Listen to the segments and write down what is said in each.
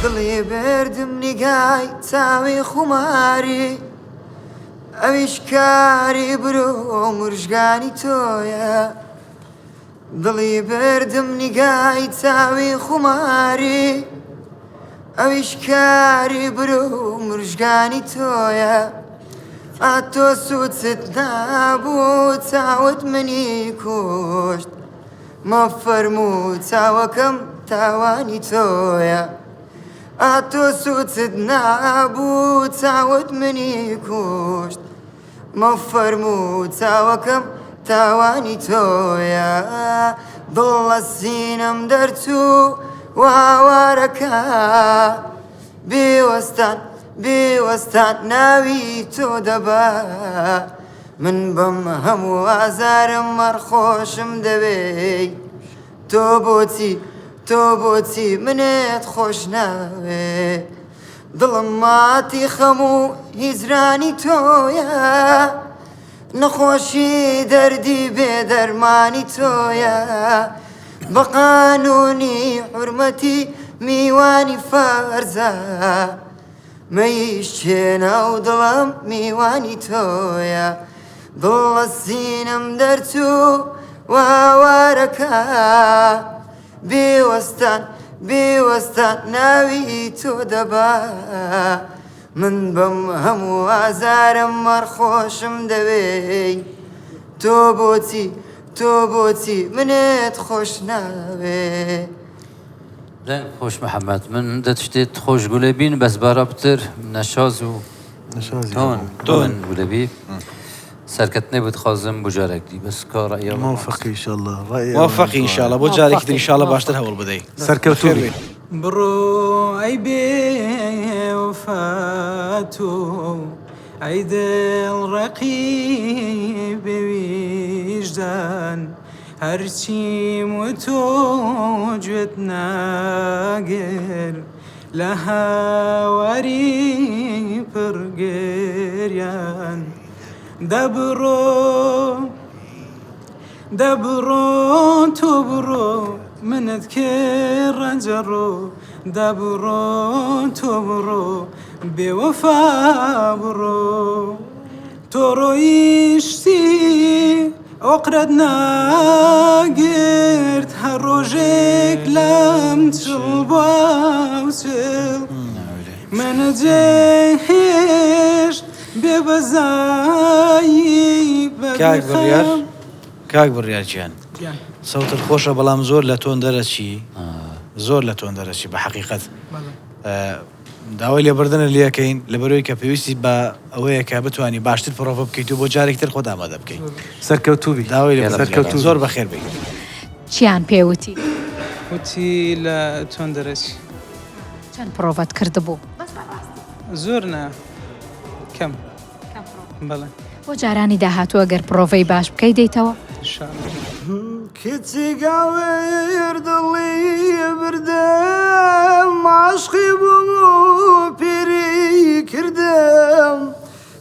دڵی بردم نیگای چاوی خماری ئەویش کاری برۆ مژگانی تۆیە دڵی بردم نیگای چاوی خماری ئەویش کاری برۆ مژگانی تۆیە ئاتۆ سوچت نابوو چاوت منی کوشت مەفەرموو چاوەکەم تاوانی تۆیە ئاتۆ سوچت نابوو چاوت منی کوشت مەفەرموو چاوەکەم تاوانی تۆیە دڵ لە سینەم دەرچوو واوارەکە بێوەستان بێوەستان ناوی تۆ دەبا من بەم هەموو ئازارم مەرخۆشم دەوێ تۆ بۆچی منێت خۆش ناوێ دڵم ماتی خەموو هیزرانی تۆیە نەخۆشی دەردی بێدەرمانی تۆیە بە قانونی حورمەتی میوانی فەرزە مەیشتێنە و دڵم میوانی تۆیە دڵ لە سینەم دەرچوو واوارەکە بێوەستان ناوی تۆ دەبا من بەم هەموو ئازارم مەرخۆشم دەوێ تۆ بۆچی منێت خۆش ناوێ خۆش محەممەد من دەتشتێت خۆش گولە بین بەس بارە بتر نەشاز و تۆن گولەبی سەرکەتنێ بتخوازم بۆ جارێکی بەس کارە موفقی ئینشاءڵڵا بۆ جارێکی تر ئینشاءڵڵا باشتر هەوڵ بدەیت سەرکەوتووی بڕۆ ئەی بێوەفات و ئەی دڵڕەقی بێویژدان هەرچیم و تۆ گوێت ناگەر لە هاواری پڕگریان دەبڕۆ تۆ بڕۆ منت کرد ڕەنجەڕۆ دەبڕۆ تۆ بڕۆ بێوەفا بڕۆ تۆ ڕۆیشتی ئۆقرەت ناگرت هەر ڕۆژێک لەم چڵ باوچڵ منە جێهێشت بێبەزایی کاک بڕیارگیان سەوتت خۆشە بەڵام زۆر لە تۆن دەرەچی زۆر لە تۆن دەرەچی بە حەقیقەت داوای لێبوردنە لەکەین لەبەرەوەی کە پێویستی بە ئەوەیە کە بتوانی باشتر پرۆڤ بکەیت و بۆ جارێکتر خۆت ئامادە بکەیت سەرکەوتووی داوای سەرکەوتوو زۆر بەخێر بێت چیان پێوتی وتی لە تۆن دەرەچی چەند پرۆڤەت کردبوو زۆر نا کەم بەڵێ بۆ جارانی داهاتووە گەر پرۆڤەی باش بکەی دەیتەوە کچی گاوێر دڵی بردەم عاشقی بوو پیری کردم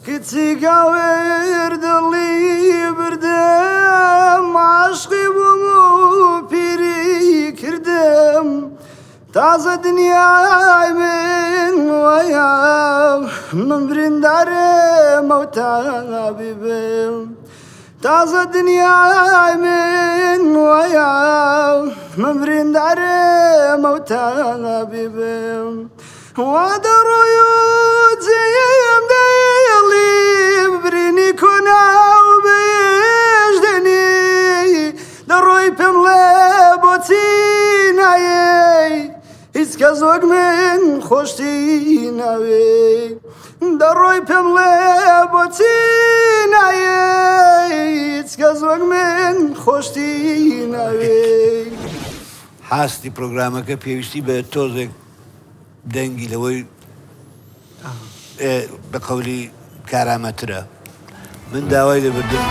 کچی گاوێر دڵی بردەم عاشقی بوو پیری کردم تازە دنیای من وەیە من بریندارم ئەو تابی بم تازە دنیای من وەیە من بریندارم ئەو تابی بم وا دەڕۆی و جێم دەڵی ببرینی کۆناو بەهێشتنی دەڕۆی پێم لێ بۆچی نایەی هیچ کەس وەک من خۆشتی ناوێ دەڕۆی پێم لێ بۆچی نایەی هیچ کەس وەک من خۆشتی ناوێ حاستی پرۆگرامەکە پێویستی بە تۆزێک دەنگی لەوەی بە قەولی کارامەترە من داوای لێبوردن